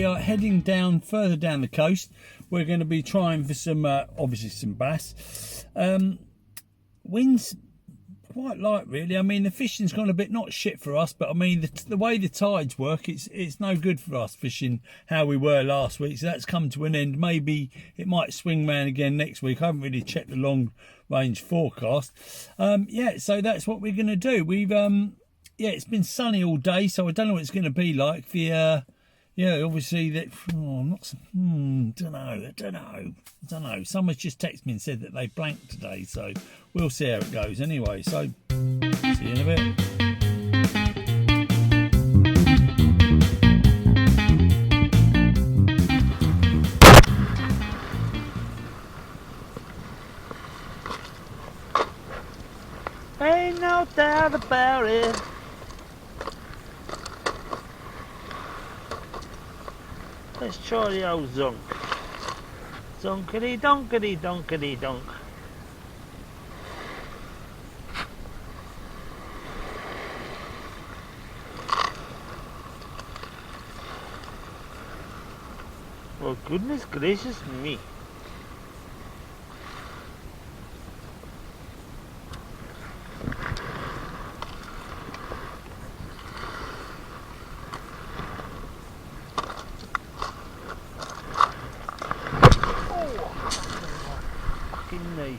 are heading down further down the coast. We're going to be trying for some, obviously some bass. Winds quite light, really. I mean, the fishing's gone a bit not shit for us, but I mean the way the tides work, it's no good for us fishing how we were last week. So that's come to an end. Maybe it might swing round again next week. I haven't really checked the long range forecast. Yeah, so that's what we're going to do. We've yeah, it's been sunny all day, so I don't know what it's going to be like. The yeah, obviously that. Oh, I'm not. Don't know. Someone's just texted me and said that they blanked today, so we'll see how it goes. Anyway, so see you in a bit. Ain't no doubt about it. Let's try the old zonk. Zonkity donkity donkity donk. Oh, goodness gracious me. Fucking knee.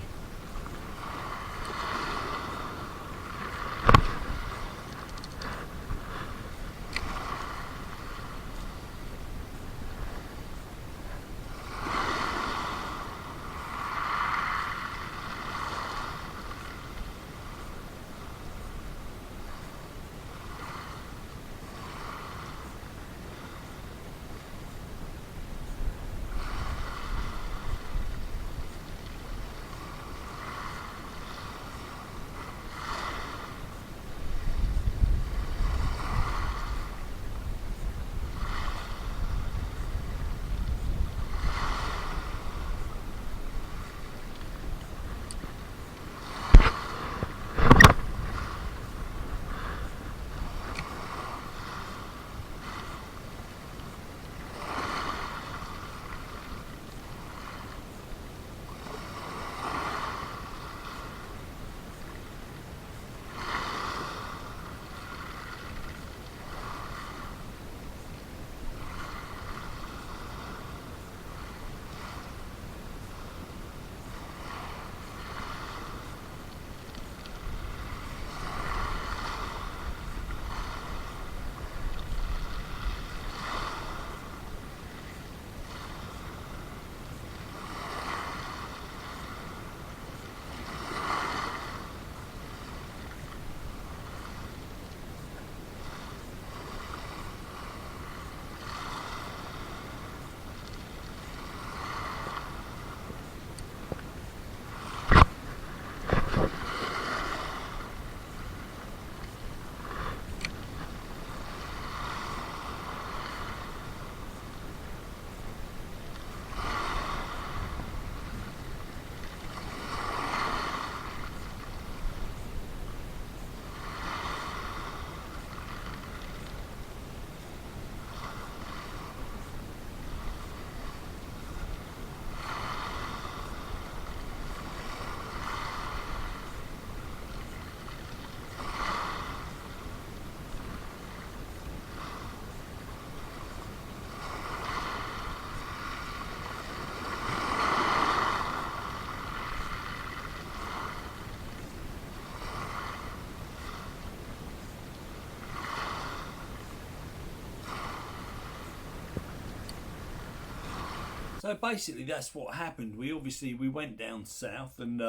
So basically, that's what happened. We went down south and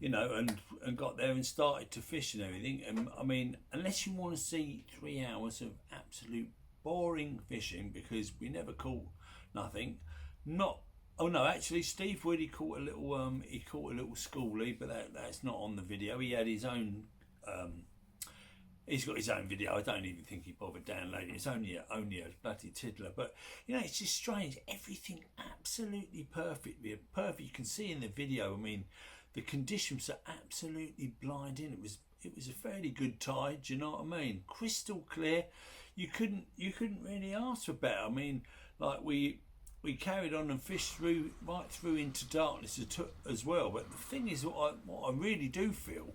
you know, and got there and started to fish and everything. And I mean, unless you want to see 3 hours of absolute boring fishing, because we never caught nothing. Not. Oh no, actually, Steve Wood, he caught a little schoolie, but that's not on the video. He had his own. He's got his own video. I don't even think he bothered downloading it. It's only a bloody tiddler. But, you know, it's just strange. Everything absolutely perfect. Perfect. You can see in the video, I mean, the conditions are absolutely blinding. It was a fairly good tide, do you know what I mean? Crystal clear. you couldn't really ask for better. I mean, like we carried on and fished right through into darkness as well. But the thing is, what I really do feel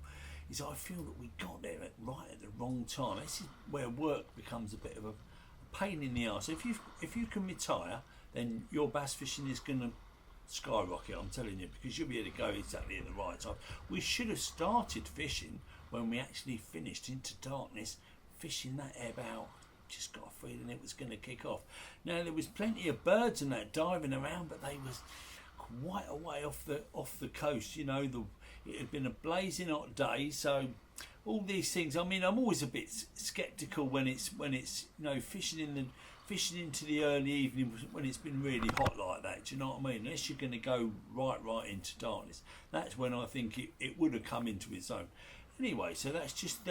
is I feel that we got there right at the wrong time. This is where work becomes a bit of a pain in the arse. If you can retire, then your bass fishing is going to skyrocket, I'm telling you, because you'll be able to go exactly at the right time. We should have started fishing when we actually finished into darkness, fishing that ebb out. Just got a feeling it was going to kick off. Now there was plenty of birds and that diving around, but they was quite a way off the coast. You know, it had been a blazing hot day, so all these things. I mean, I'm always a bit sceptical when it's fishing into the early evening when it's been really hot like that. Do you know what I mean? Unless you're going to go right into darkness, that's when I think it would have come into its own. Anyway, so that's just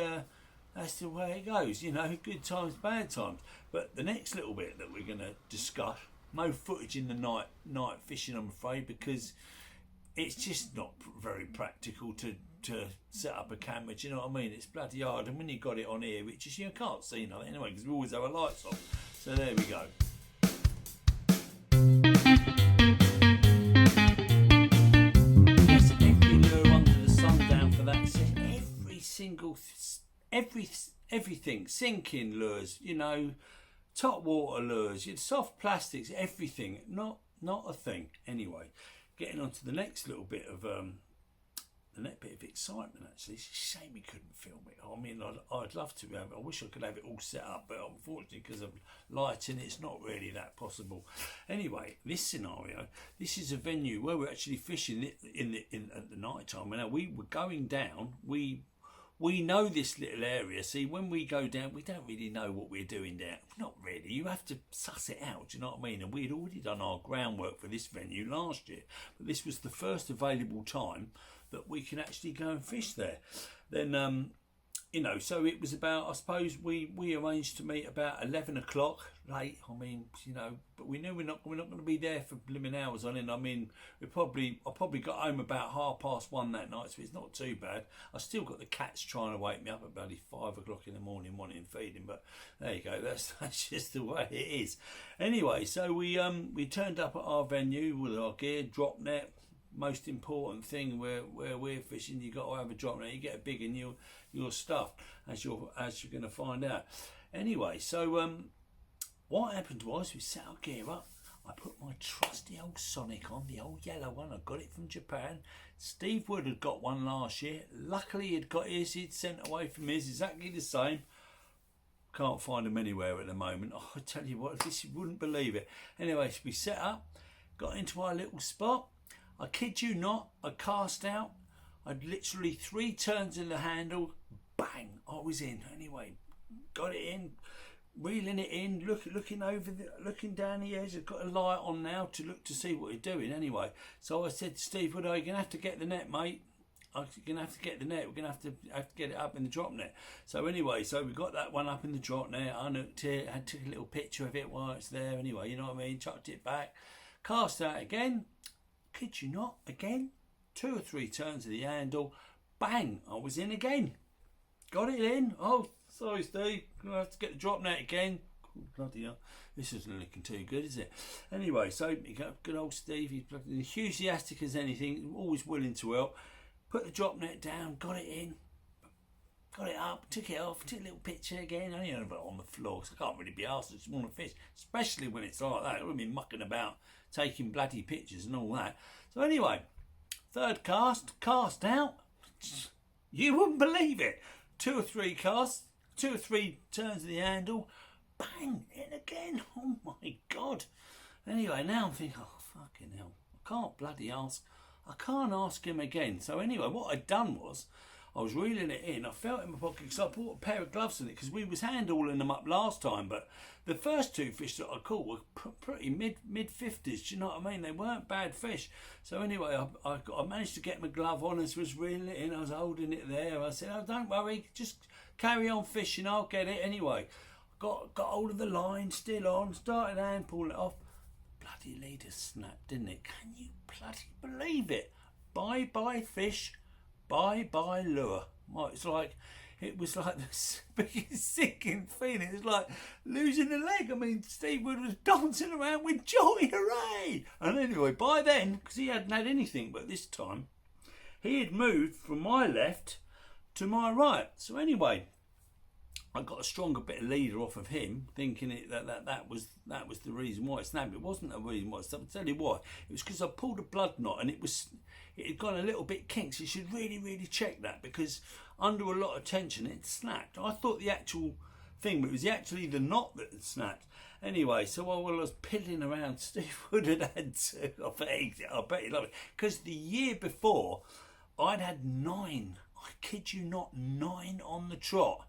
that's the way it goes. You know, good times, bad times. But the next little bit that we're going to discuss, no footage in the night fishing, I'm afraid, because it's just not very practical to set up a camera. Do you know what I mean? It's bloody hard, and when you got it on here, which is, you can't see nothing anyway because we always have our lights on. So there we go. Yes, every lure under the sun down for that set. Everything, sinking lures, you know, top water lures, soft plastics, everything. Not a thing. Anyway, getting on to the next little bit of excitement. Actually, it's a shame we couldn't film it. I mean, I'd love to have it. I wish I could have it all set up, but unfortunately, because of lighting, it's not really that possible. Anyway, this scenario, this is a venue where we're actually fishing at the night time. Now we were going down. We know this little area. See, when we go down, we don't really know what we're doing there. Not really. You have to suss it out. Do you know what I mean? And we had already done our groundwork for this venue last year, but this was the first available time that we can actually go and fish there. Then, so it was about, I suppose we arranged to meet about 11 o'clock late. I mean, but we knew we're not going to be there for blooming hours on end. I mean, I probably got home about 1:30 that night, so it's not too bad. I still got the cats trying to wake me up at bloody 5 o'clock in the morning wanting feeding, but there you go. That's just the way it is. Anyway, so we turned up at our venue with our gear, drop net. Most important thing where we're fishing, you got to have a drop net. You get a big and you're stuffed, as you're going to find out. Anyway, so what happened was we set our gear up. I put my trusty old Sonic on, the old yellow one. I got it from Japan. Steve Wood had got one last year. Luckily he'd got his. He'd sent away from his, exactly the same. Can't find them anywhere at the moment. Oh, I tell you what, you wouldn't believe it. Anyway, so we set up, got into our little spot. I kid you not, I cast out. I'd literally 3 turns in the handle, bang, I was in. Anyway, got it in, reeling it in, looking down the edge. I've got a light on now to look to see what you're doing. Anyway, so I said to Steve, "Well, you're gonna have to get the net, mate. I'm gonna have to get the net. We're gonna have to get it up in the drop net." So anyway, so we got that one up in the drop net. I looked it, I took a little picture of it while it's there. Anyway, you know what I mean. Chucked it back, cast out again. Kid you not, again, 2 or 3 turns of the handle, bang, I was in again. Got it in. Oh, sorry, Steve, gonna have to get the drop net again. Oh, bloody hell, this isn't looking too good, is it? Anyway, so you got good old Steve. He's enthusiastic as anything, always willing to help. Put the drop net down, got it in, got it up, took it off, took a little picture again. Only on the floor, because I can't really be asked to smaller fish, especially when it's like that. I wouldn't be mucking about taking bloody pictures and all that. So anyway, third cast out. You wouldn't believe it. 2 or 3 casts, 2 or 3 turns of the handle, bang, in again. Oh my God. Anyway, now I'm thinking, oh fucking hell, I can't ask him again. So anyway, what I'd done was, I was reeling it in. I felt it in my pocket because I bought a pair of gloves in it because we was handballing them up last time. But the first 2 fish that I caught were pretty mid 50s. Do you know what I mean? They weren't bad fish. So anyway, I managed to get my glove on and was reeling it in. I was holding it there. I said, "Oh, don't worry, just carry on fishing. I'll get it anyway." Got hold of the line, still on. Started hand pulling it off. Bloody leader snapped, didn't it? Can you bloody believe it? Bye fish. Bye lure. Well, it's like it was like the biggest sinking feeling. It was like losing a leg. I mean, Steve Wood was dancing around with joy, hooray! And anyway, by then, because he hadn't had anything but this time, he had moved from my left to my right. So anyway, I got a stronger bit of leader off of him, thinking that was the reason why it snapped. It wasn't the reason why it snapped. I'll tell you why. It was because I pulled a blood knot and it had gone a little bit kinks. You should really check that, because under a lot of tension it snapped. I thought the actual thing, but it was actually the knot that had snapped. Anyway, so while I was piddling around, Steve Wood had to. I bet he loved it, because the year before I'd had 9. I kid you not, 9 on the trot.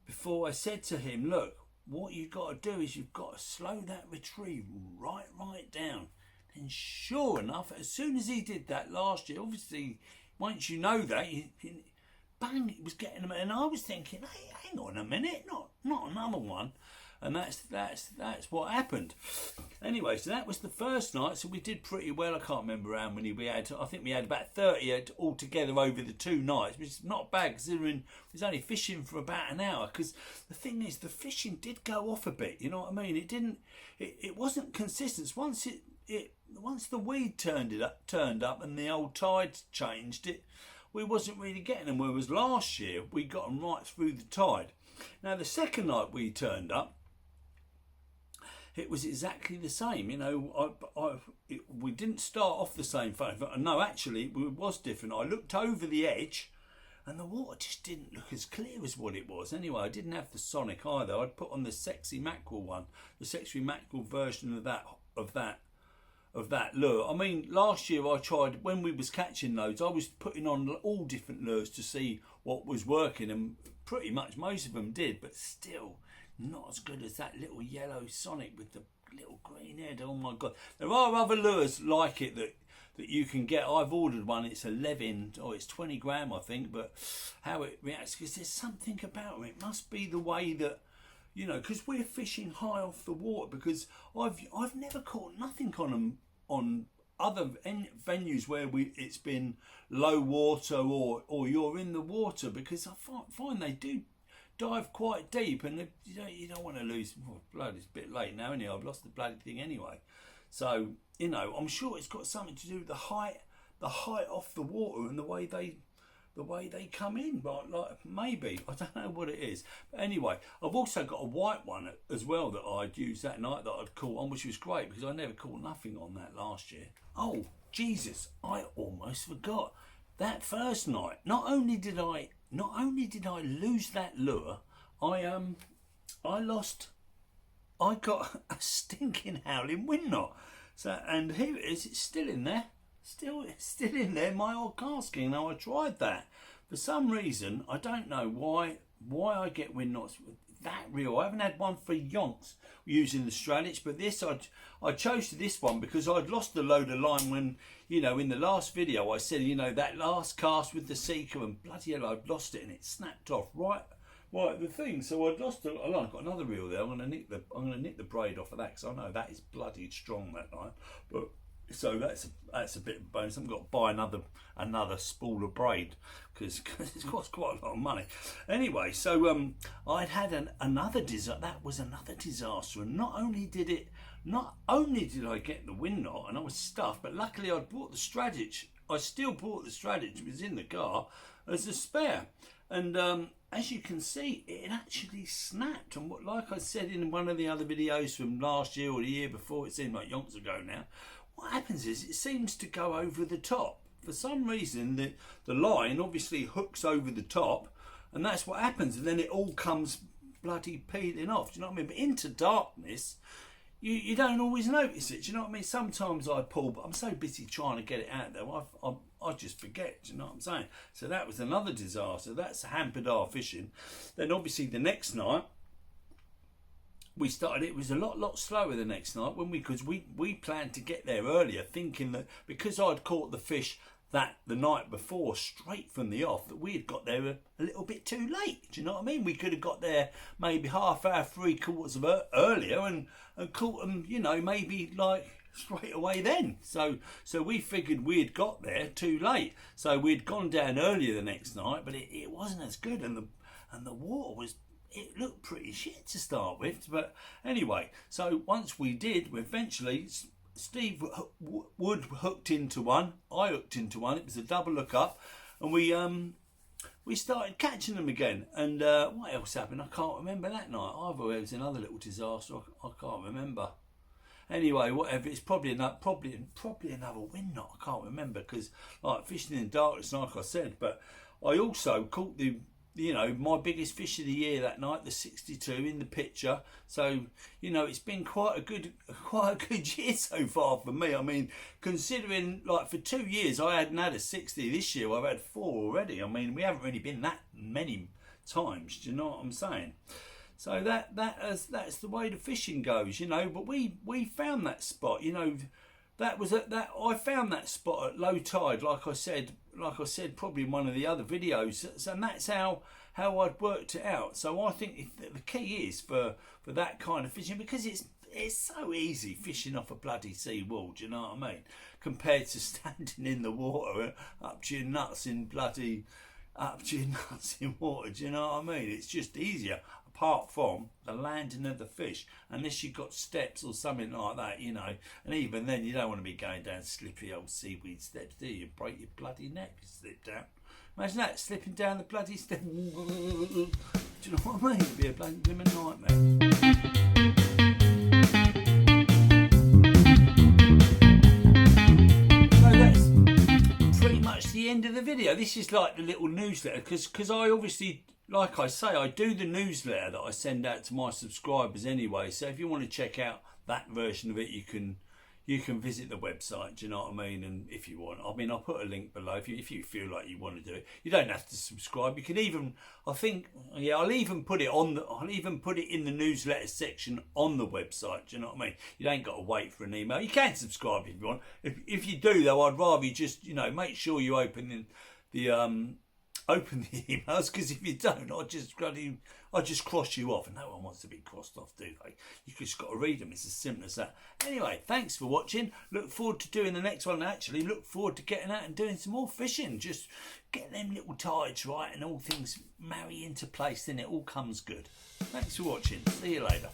Before I said to him, look, what you've got to do is you've got to slow that retrieve right down. And sure enough, as soon as he did that last year, obviously, once you know that, bang, it was getting him. And I was thinking, hey, hang on a minute, not another one. And that's what happened. Anyway, so that was the first night. So we did pretty well. I can't remember how many we had. I think we had about 30 altogether over the 2 nights, which is not bad considering we was only fishing for about an hour. Because the thing is, the fishing did go off a bit. You know what I mean? It wasn't consistent. Once the weed turned up and the old tides changed, we wasn't really getting them. Whereas last year we got them right through the tide. Now the second night we turned up, it was exactly the same. You know, we didn't start off the same phone. No, actually, it was different. I looked over the edge, and the water just didn't look as clear as what it was. Anyway, I didn't have the Sonic either. I'd put on the Sexy Mackerel one, the Sexy Mackerel version of that lure. I mean, last year I tried, when we was catching loads, I was putting on all different lures to see what was working, and pretty much most of them did, but still not as good as that little yellow Sonic with the little green head. Oh my god, there are other lures like it that you can get. I've ordered one, it's 11 or it's 20 gram I think, but how it reacts, because there's something about them. It must be the way that, you know, because we're fishing high off the water, because I've never caught nothing on them on other venues where it's been low water or you're in the water, because I find they do dive quite deep, and you don't want to lose. Oh, blood, it's a bit late now, anyway. I've lost the bloody thing anyway. So, you know, I'm sure it's got something to do with the height off the water and the way they come in. But like, maybe, I don't know what it is. But anyway, I've also got a white one as well that I'd used that night that I'd caught on, which was great because I never caught nothing on that last year. Oh Jesus, I almost forgot. That first night, not only did I lose that lure, I got a stinking howling wind knot. So, and here it is, it's still in there. It's still in there, my old casking. Now I tried that. For some reason, I don't know why I get wind knots that real. I haven't had one for yonks using the Stradic, but this I chose this one because I'd lost a load of line when, you know, in the last video I said, you know, that last cast with the Seeker, and bloody hell I'd lost it and it snapped off right at the thing. So I'd lost it. I've got another reel there. I'm gonna nick the braid off of that because I know that is bloody strong that night. But so that's a bit of a bonus. I've got to buy another spool of braid because it costs quite a lot of money. Anyway, so I'd had another disaster. That was another disaster, and not only did I get the wind knot and I was stuffed, but luckily I'd bought the Stradic. I still bought the Stradic. It was in the car as a spare, and as you can see, it actually snapped. And like I said in one of the other videos from last year or the year before, it seemed like yonks ago now. What happens is it seems to go over the top. For some reason, the line obviously hooks over the top, and that's what happens. And then it all comes bloody peeling off. Do you know what I mean? But into darkness, you don't always notice it. Do you know what I mean? Sometimes I pull, but I'm so busy trying to get it out there, I just forget. Do you know what I'm saying? So that was another disaster. That's hampered our fishing. Then obviously the next night, we started, it was a lot slower the next night because we planned to get there earlier, thinking that because I'd caught the fish the night before straight from the off, that we had got there a little bit too late. Do you know what I mean? We could have got there maybe half hour, 3/4 of earlier and caught them, you know, maybe like straight away then. So we figured we had got there too late. So we'd gone down earlier the next night, but it wasn't as good, and and the water it looked pretty shit to start with. But anyway, so once we did, eventually Steve Wood hooked into one, I hooked into one, it was a double hook up, and we started catching them again. And what else happened? I can't remember that night either. It was another little disaster. I can't remember. Anyway, whatever. It's probably another wind knot. I can't remember, because like fishing in the darkness, like I said. But I also caught my biggest fish of the year that night, the 62 in the picture. So it's been quite a good year so far for me. I mean, considering like for 2 years I hadn't had a 60. This year I've had 4 already. I mean, we haven't really been that many times. Do you know what I'm saying? So that's the way the fishing goes, But we found that spot, I found that spot at low tide, like I said probably in one of the other videos, and that's how I'd worked it out. So I think the key is for that kind of fishing, because it's so easy fishing off a bloody seawall, do you know what I mean? Compared to standing in the water up to your nuts in water, do you know what I mean? It's just easier, apart from the landing of the fish, unless you've got steps or something like that, and even then you don't want to be going down slippery old seaweed steps, do you? Break your bloody neck if you slip down. Imagine that, slipping down the bloody step. Do you know what I mean? It'd be a bloody blimmin' nightmare. The end of the video. This is like the little newsletter, because I obviously, like I say, I do the newsletter that I send out to my subscribers anyway. So if you want to check out that version of it, you can visit the website, do you know what I mean? And if you want, I mean, I'll put a link below if you feel like you want to do it. You don't have to subscribe. You can even, I'll even put it in the newsletter section on the website, do you know what I mean? You ain't got to wait for an email. You can subscribe if you want. If you do though, I'd rather you just, make sure you open the emails, because if you don't, I'll just cross you off, and no one wants to be crossed off, do they? You just got to read them. It's as simple as that. Anyway, thanks for watching. Look forward to doing the next one. Actually, look forward to getting out and doing some more fishing. Just get them little tides right, and all things marry into place, then it all comes good. Thanks for watching. See you later.